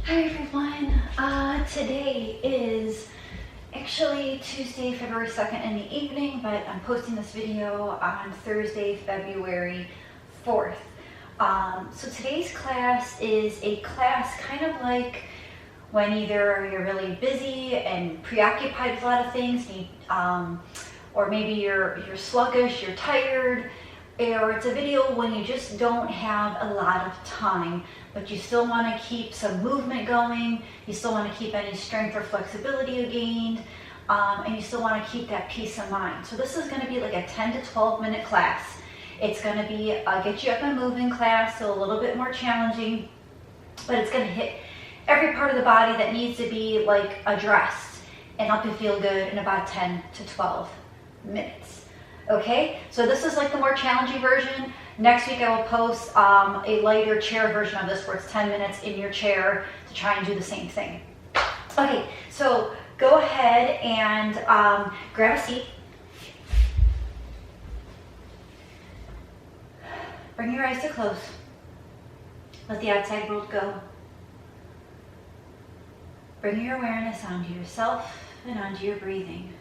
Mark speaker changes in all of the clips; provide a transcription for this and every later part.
Speaker 1: Hi everyone, today is actually Tuesday, February 2nd in the evening, but I'm posting this video on Thursday, February 4th. So today's class is a class kind of like when either you're really busy and preoccupied with a lot of things, or maybe you're sluggish, you're tired, or it's a video when you just don't have a lot of time, but you still want to keep some movement going, you still want to keep any strength or flexibility you gained, and you still want to keep that peace of mind. So this is going to be like a 10 to 12 minute class. It's going to be a get you up and moving class, so a little bit more challenging, but it's going to hit every part of the body that needs to be like addressed and help you feel good in about 10 to 12 minutes. Okay, so this is like the more challenging version. Next week I will post a lighter chair version of this where it's 10 minutes in your chair to try and do the same thing. Okay, so go ahead and grab a seat. Bring your eyes to close. Let the outside world go. Bring your awareness onto yourself and onto your breathing.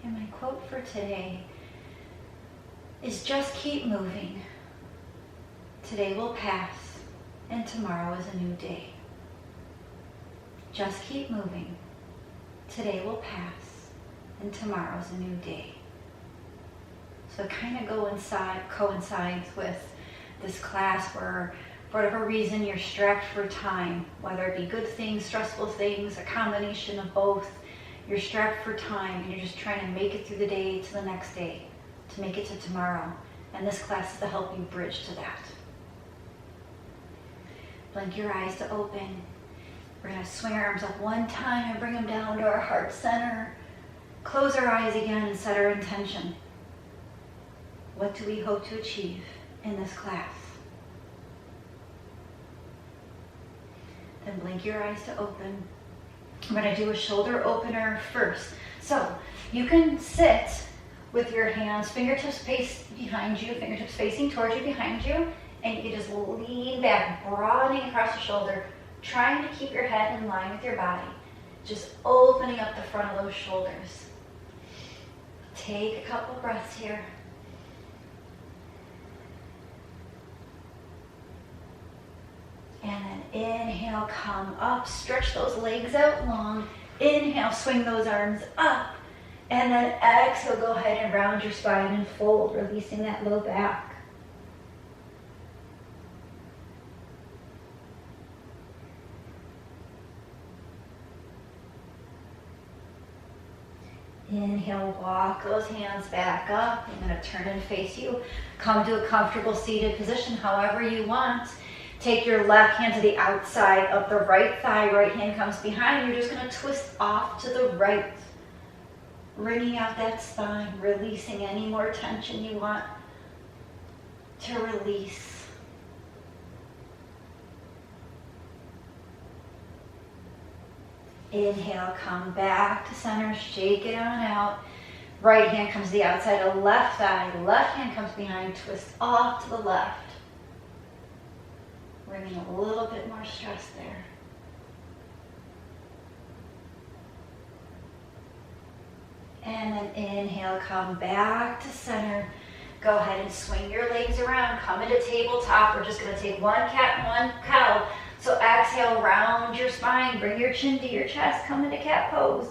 Speaker 1: And my quote for today is just keep moving. Today will pass and tomorrow is a new day. Just keep moving. Today will pass and tomorrow is a new day. So it kind of coincides with this class where for whatever reason you're strapped for time, whether it be good things, stressful things, a combination of both. You're strapped for time and you're just trying to make it through the day to the next day, to make it to tomorrow. And this class is to help you bridge to that. Blink your eyes to open. We're going to swing our arms up one time and bring them down to our heart center. Close our eyes again and set our intention. What do we hope to achieve in this class? Then blink your eyes to open. I'm going to do a shoulder opener first. So you can sit with your hands, fingertips facing behind you, fingertips facing towards you, behind you, and you can just lean back, broadening across your shoulder, trying to keep your head in line with your body, just opening up the front of those shoulders. Take a couple breaths here. And then inhale, come up, stretch those legs out long. Inhale, swing those arms up. And then exhale, go ahead and round your spine and fold, releasing that low back. Inhale, walk those hands back up. I'm going to turn and face you. Come to a comfortable seated position, however you want. Take your left hand to the outside of the right thigh. Right hand comes behind. You're just going to twist off to the right. Wringing out that spine, releasing any more tension you want to release. Inhale, come back to center, shake it on out. Right hand comes to the outside of the left thigh. Left hand comes behind, twist off to the left. Bringing a little bit more stress there. And then inhale, come back to center. Go ahead and swing your legs around. Come into tabletop. We're just going to take one cat and one cow. So exhale, round your spine. Bring your chin to your chest. Come into cat pose.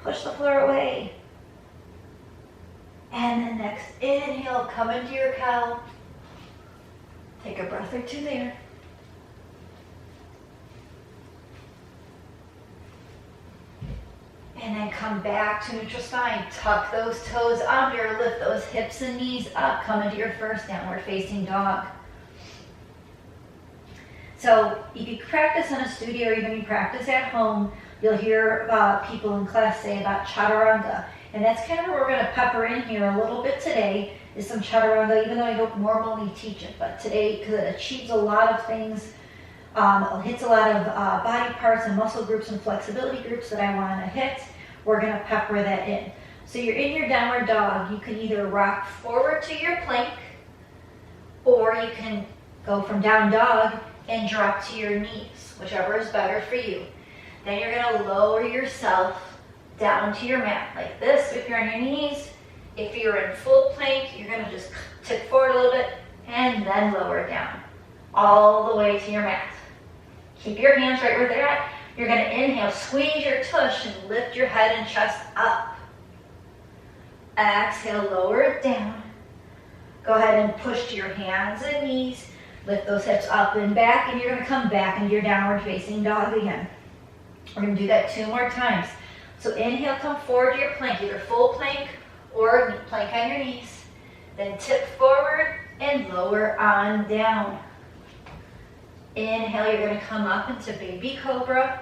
Speaker 1: Push the floor away. And then next inhale, come into your cow. Take a breath or two there. And then come back to neutral spine. Tuck those toes under, lift those hips and knees up. Come into your first downward facing dog. So if you practice in a studio or even you practice at home, you'll hear about people in class say about Chaturanga. And that's kind of what we're going to pepper in here a little bit today. is some Chaturanga, even though I don't normally teach it. But today, because it achieves a lot of things, it hits a lot of body parts and muscle groups and flexibility groups that I want to hit, we're going to pepper that in. So you're in your downward dog. You can either rock forward to your plank, or you can go from down dog and drop to your knees, whichever is better for you. Then you're going to lower yourself down to your mat like this if you're on your knees. If you're in full plank, you're going to just tip forward a little bit and then lower down all the way to your mat. Keep your hands right where they're at. You're going to inhale, squeeze your tush and lift your head and chest up. Exhale, lower it down. Go ahead and push to your hands and knees. Lift those hips up and back, and you're going to come back into your downward facing dog again. We're going to do that 2 more times. So inhale, come forward to your plank, either full plank or plank on your knees. Then tip forward and lower on down. Inhale, you're going to come up into baby cobra.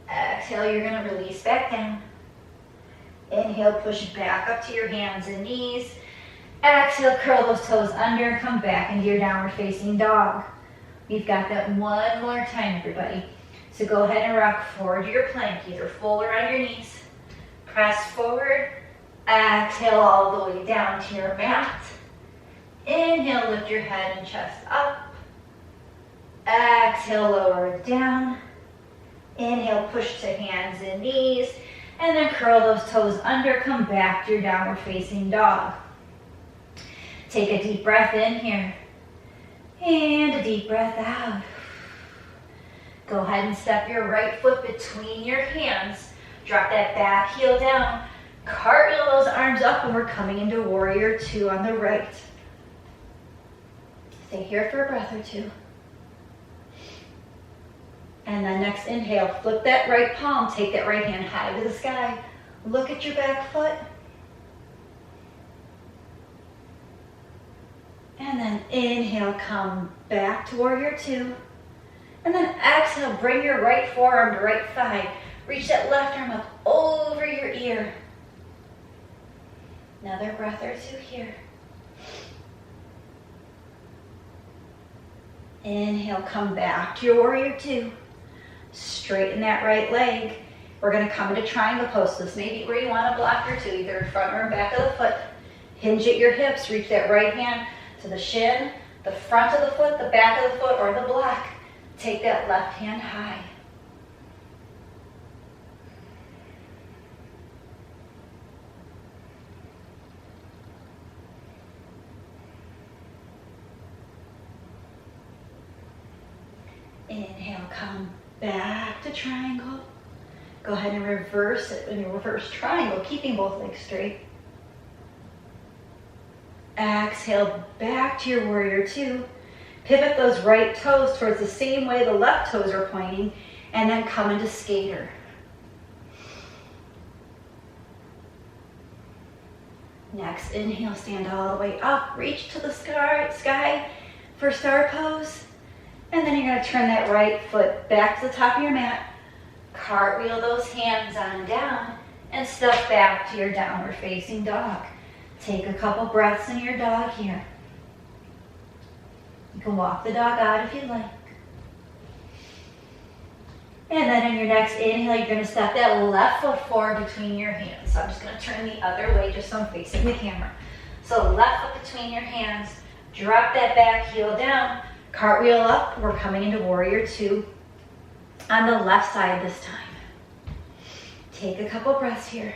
Speaker 1: Exhale, you're going to release back down. Inhale, push back up to your hands and knees. Exhale, curl those toes under, come back into your downward facing dog. We've got that 1 more time, everybody. So go ahead and rock forward to your plank, either full or on your knees. Press forward. Exhale all the way down to your mat. Inhale, lift your head and chest up. Exhale, lower it down. Inhale, push to hands and knees. And then curl those toes under, come back to your downward facing dog. Take a deep breath in here. And a deep breath out. Go ahead and step your right foot between your hands. Drop that back heel down. Cartwheel those arms up, and we're coming into warrior 2 on the right. Stay here for a breath or 2. And then next inhale, flip that right palm, take that right hand high to the sky. Look at your back foot. And then inhale, come back to warrior 2. And then exhale, bring your right forearm to right thigh. Reach that left arm up over your ear. Another breath or 2 here. Inhale, come back to your warrior 2. Straighten that right leg. We're going to come into triangle pose. This may be where you want a block or 2, either in front or in back of the foot. Hinge at your hips. Reach that right hand to the shin, the front of the foot, the back of the foot, or the block. Take that left hand high. Inhale, come back to triangle. Go ahead and reverse it in your reverse triangle, keeping both legs straight. Exhale, back to your warrior 2. Pivot those right toes towards the same way the left toes are pointing, and then come into skater. Next, inhale, stand all the way up, reach to the sky for star pose. And then you're going to turn that right foot back to the top of your mat, cartwheel those hands on down, and step back to your downward facing dog. Take a couple breaths in your dog here. You can walk the dog out if you like. And then on your next inhale, you're going to step that left foot forward between your hands. So I'm just going to turn the other way just so I'm facing the camera. So left foot between your hands, drop that back heel down, cartwheel up. We're coming into warrior 2 on the left side this time. Take a couple breaths here.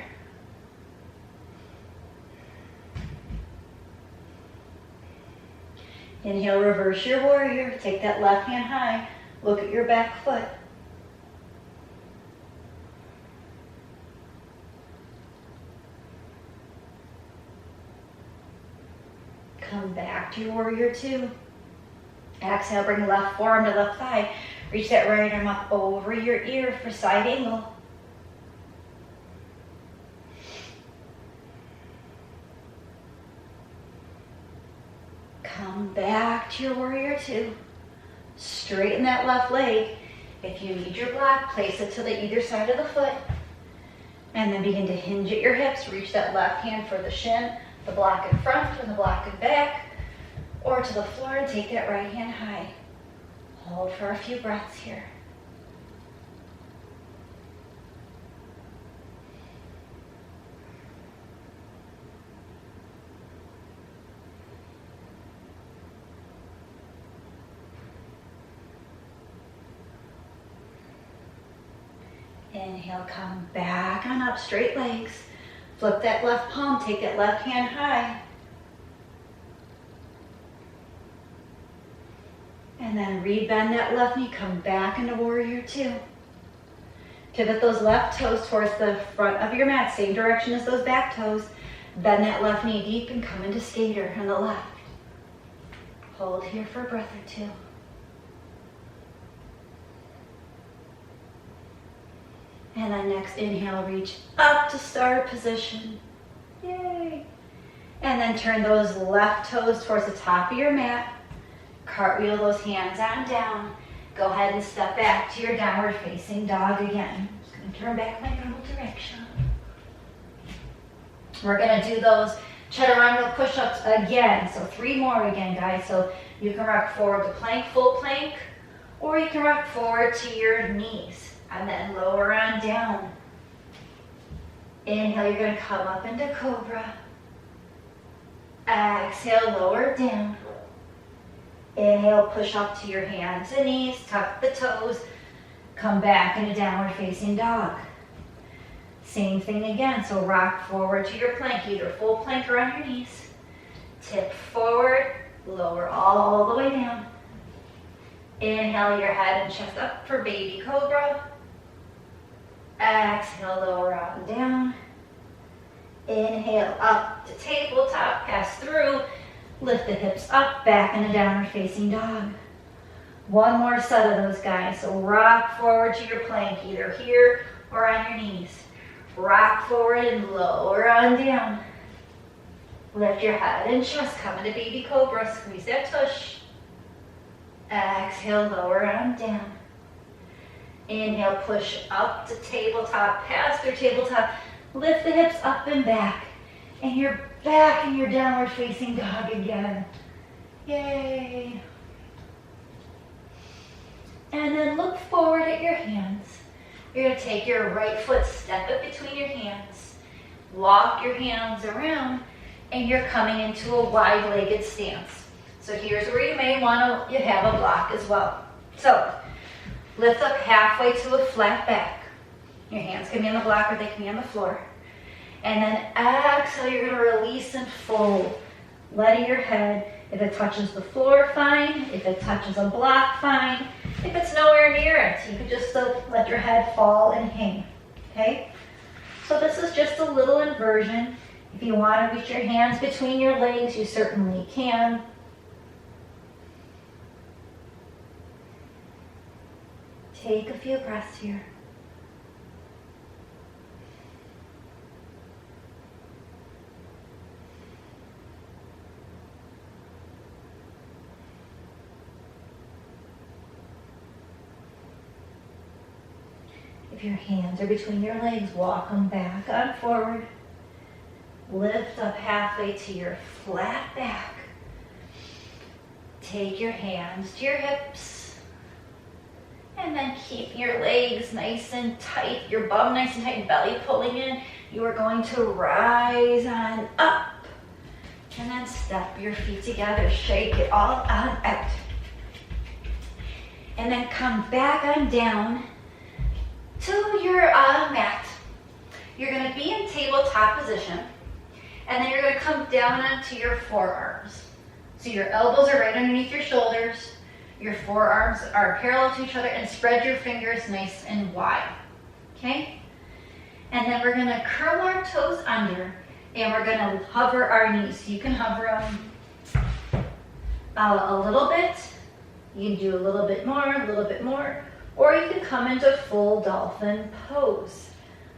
Speaker 1: Inhale, reverse your warrior. Take that left hand high. Look at your back foot. Come back to your warrior 2. Exhale, bring left forearm to left thigh. Reach that right arm up over your ear for side angle. Come back to your warrior 2. Straighten that left leg. If you need your block, place it to the either side of the foot. And then begin to hinge at your hips. Reach that left hand for the shin, the block in front and the block in back, or to the floor and take that right hand high. Hold for a few breaths here. Inhale, come back on up, straight legs. Flip that left palm, take that left hand high. And then rebend that left knee, come back into warrior two. Pivot those left toes towards the front of your mat, same direction as those back toes. Bend that left knee deep and come into skater on the left. Hold here for a breath or two. And then next inhale, reach up to start position. Yay. And then turn those left toes towards the top of your mat. Cartwheel those hands on down. Go ahead and step back to your downward facing dog again. Just gonna turn back my normal direction. We're gonna do those Chaturanga push-ups again. So 3 more again, guys. So you can rock forward to plank, full plank, or you can rock forward to your knees. And then lower on down. Inhale, you're gonna come up into cobra. Exhale, lower down. Inhale, push up to your hands and knees, tuck the toes, come back into downward facing dog. Same thing again, so rock forward to your plank, either full plank or on your knees. Tip forward, lower all the way down. Inhale your head and chest up for baby cobra. Exhale, lower out and down. Inhale up to tabletop, pass through. Lift the hips up, back into downward facing dog. 1 more set of those, guys. So rock forward to your plank, either here or on your knees. Rock forward and lower on down. Lift your head and chest, come into baby cobra, squeeze that tush. Exhale, lower on down. Inhale, push up to tabletop, pass through tabletop. Lift the hips up and back. And you're back in your downward facing dog again. Yay. And then look forward at your hands. You're gonna take your right foot, step it between your hands. Walk your hands around, and you're coming into a wide-legged stance. So here's where you may want to have a block as well. So lift up halfway to a flat back. Your hands can be on the block or they can be on the floor. And then exhale, you're going to release and fold. Letting your head, if it touches the floor, fine. If it touches a block, fine. If it's nowhere near it, you can just let your head fall and hang. Okay? So this is just a little inversion. If you want to reach your hands between your legs, you certainly can. Take a few breaths here. If your hands are between your legs, walk them back on forward. Lift up halfway to your flat back. Take your hands to your hips. And then keep your legs nice and tight, your bum nice and tight, belly pulling in. You are going to rise on up. And then step your feet together, shake it all on out. And then come back on down to your mat. You're going to be in tabletop position. And then you're going to come down onto your forearms. So your elbows are right underneath your shoulders. Your forearms are parallel to each other, and spread your fingers nice and wide. Okay? And then we're going to curl our toes under, and we're going to hover our knees. So you can hover them a little bit. You can do a little bit more, or you can come into full dolphin pose.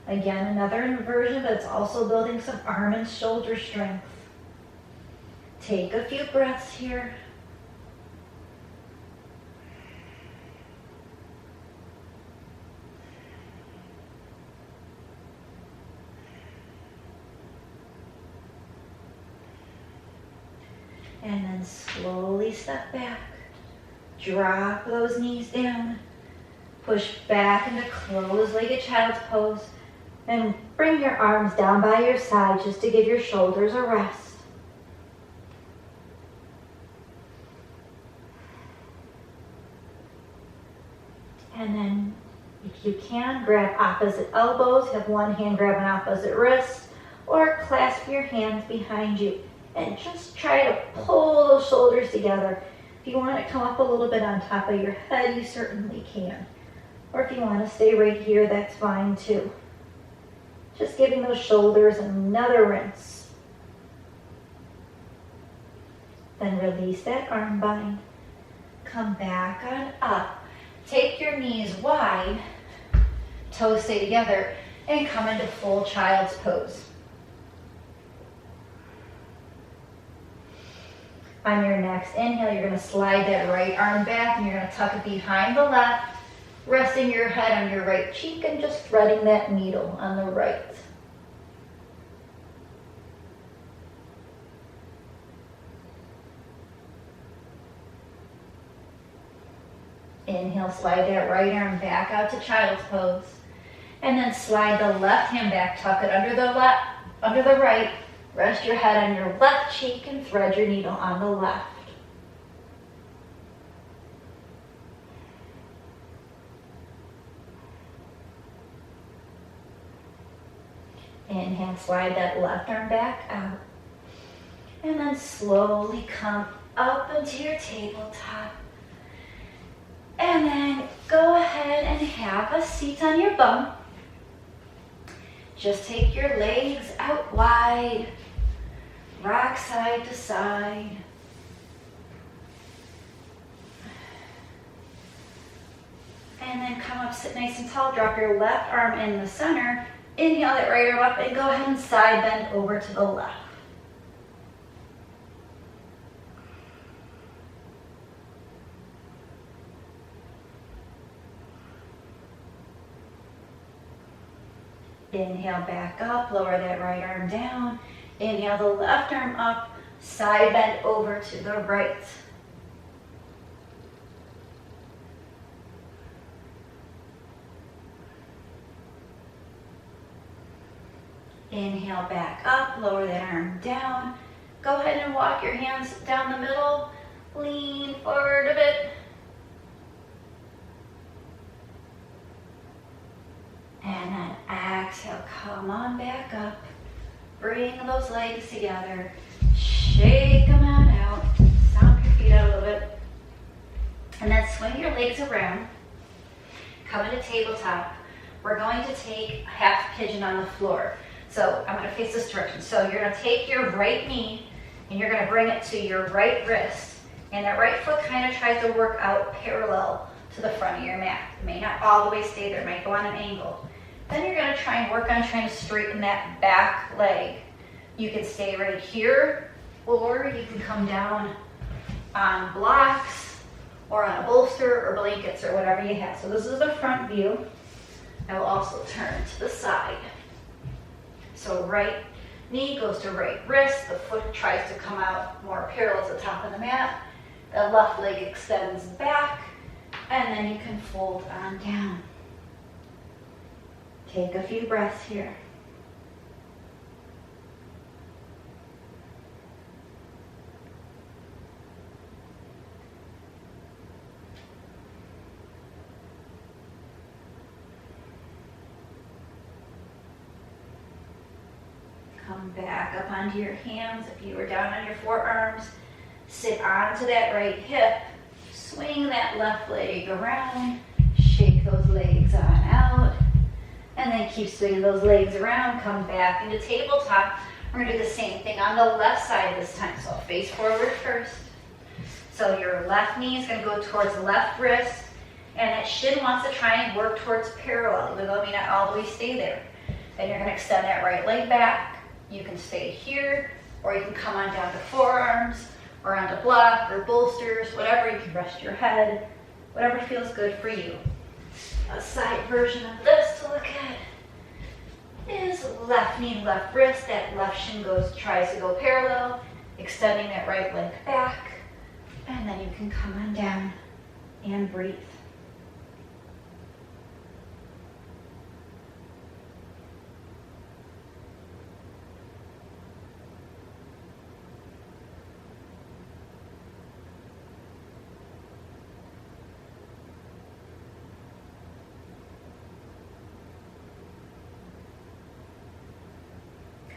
Speaker 1: Again, another inversion, but it's also building some arm and shoulder strength. Take a few breaths here. And then slowly step back. Drop those knees down. Push back into closed-legged child's pose. And bring your arms down by your side just to give your shoulders a rest. And then, if you can, grab opposite elbows. Have one hand grab an opposite wrist, or clasp your hands behind you. And just try to pull those shoulders together. If you want to come up a little bit on top of your head, you certainly can. Or if you want to stay right here, that's fine too. Just giving those shoulders another rinse. Then release that arm bind. Come back on up. Take your knees wide, toes stay together, and come into full child's pose. On your next inhale, you're going to slide that right arm back and you're going to tuck it behind the left, resting your head on your right cheek and just threading that needle on the right. Inhale, slide that right arm back out to child's pose. And then slide the left hand back, tuck it under the right. Rest your head on your left cheek and thread your needle on the left. Inhale, slide that left arm back out. And then slowly come up into your tabletop. And then go ahead and have a seat on your bum. Just take your legs out wide. Rock side to side. And then come up, sit nice and tall. Drop your left arm in the center. Inhale that right arm up and go ahead and side bend over to the left. Inhale back up, lower that right arm down. Inhale the left arm up, side bend over to the right. Inhale back up, lower that arm down. Go ahead and walk your hands down the middle. Lean forward a bit. And then exhale, come on back up. Bring those legs together. Shake them on out. Stomp your feet out a little bit. And then swing your legs around. Come into tabletop. We're going to take half pigeon on the floor. So I'm going to face this direction. So you're going to take your right knee and you're going to bring it to your right wrist. And that right foot kind of tries to work out parallel to the front of your mat. It may not all the way stay there. It might go on an angle. Then you're going to try and work on trying to straighten that back leg. You can stay right here, or you can come down on blocks or on a bolster or blankets or whatever you have. So this is the front view. I will also turn to the side. So right knee goes to right wrist. The foot tries to come out more parallel to the top of the mat. The left leg extends back, and then you can fold on down. Take a few breaths here. Come back up onto your hands. If you were down on your forearms, sit onto that right hip. Swing that left leg around. Shake those legs on out. And then keep swinging those legs around. Come back into tabletop. We're going to do the same thing on the left side this time. So face forward first. So your left knee is going to go towards the left wrist. And that shin wants to try and work towards parallel, even though it may not all the way stay there. Then you're going to extend that right leg back. You can stay here, or you can come on down to forearms, or onto block, or bolsters, whatever. You can rest your head, whatever feels good for you. A side version of this to look at is left knee, left wrist. That left shin tries to go parallel. extending that right leg back, and then you can come on down and breathe.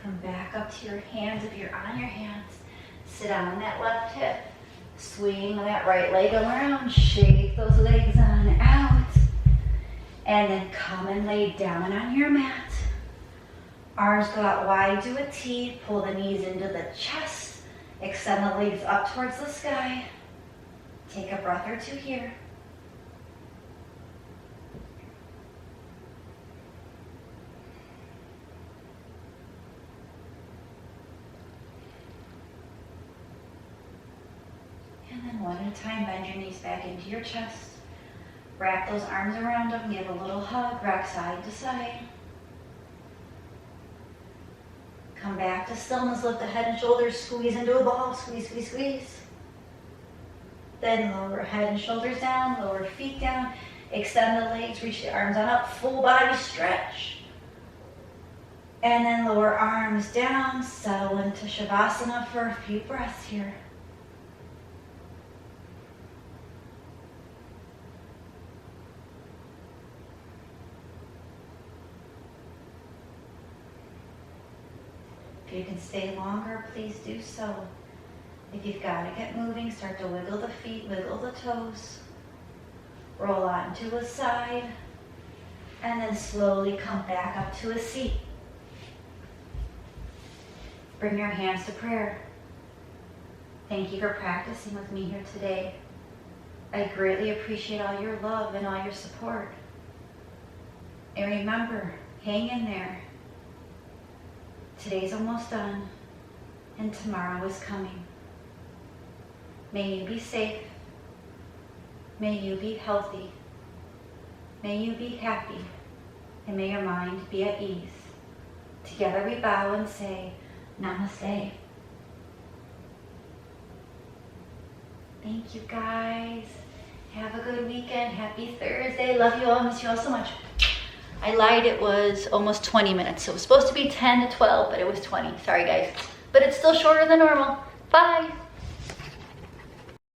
Speaker 1: Come back up to your hands if you're on your hands. Sit on that left hip. Swing that right leg around. Shake those legs on out. And then come and lay down on your mat. Arms go out wide to a T. Pull the knees into the chest. Extend the legs up towards the sky. Take a breath or two here. And then one at a time, bend your knees back into your chest. Wrap those arms around them, give a little hug, rock side to side. Come back to stillness, lift the head and shoulders, squeeze into a ball, squeeze, squeeze, squeeze. Then lower head and shoulders down, lower feet down, extend the legs, reach the arms on up, full body stretch. And then lower arms down, settle into Savasana for a few breaths here. If you can stay longer, please do so. If you've got to get moving, start to wiggle the feet, wiggle the toes. Roll on to a side, and then slowly come back up to a seat. Bring your hands to prayer. Thank you for practicing with me here today. I greatly appreciate all your love and all your support. And remember, hang in there. Today's almost done, and tomorrow is coming. May you be safe. May you be healthy. May you be happy, and may your mind be at ease. Together we bow and say, Namaste. Thank you guys. Have a good weekend. Happy Thursday. Love you all. Miss you all so much. I lied, it was almost 20 minutes. So it was supposed to be 10 to 12, but it was 20. Sorry guys. But it's still shorter than normal. Bye.